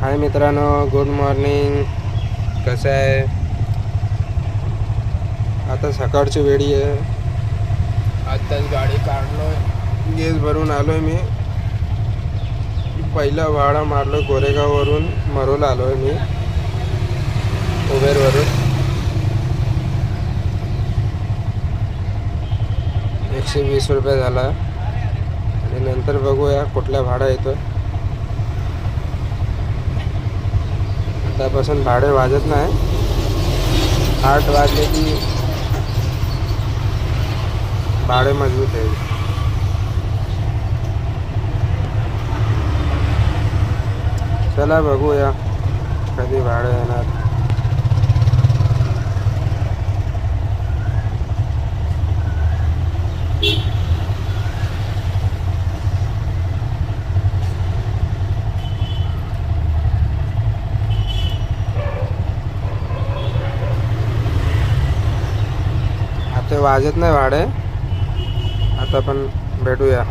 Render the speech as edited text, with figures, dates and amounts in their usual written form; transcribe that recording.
हाय मित्रांनो, good morning. कसं आहे? आता सकाळची वेळी आहे. आत्ताच गाडी काढलो, गॅस भरून आलो आहे. मी पहिला भाडा मारलो गोरेगाववरून मरोला आलो आहे. मी उबेरवरून 120 रुपये झाला. आणि नंतर बघूया कुठल्या भाडा येतो. आतापासून भाडे वाजत नाही. 8 वाजले की भाडे मजबूत आहे. चला बघूया कधी भाडे येणार. आता वाजत नाही भाडे. आता पण भेटूया.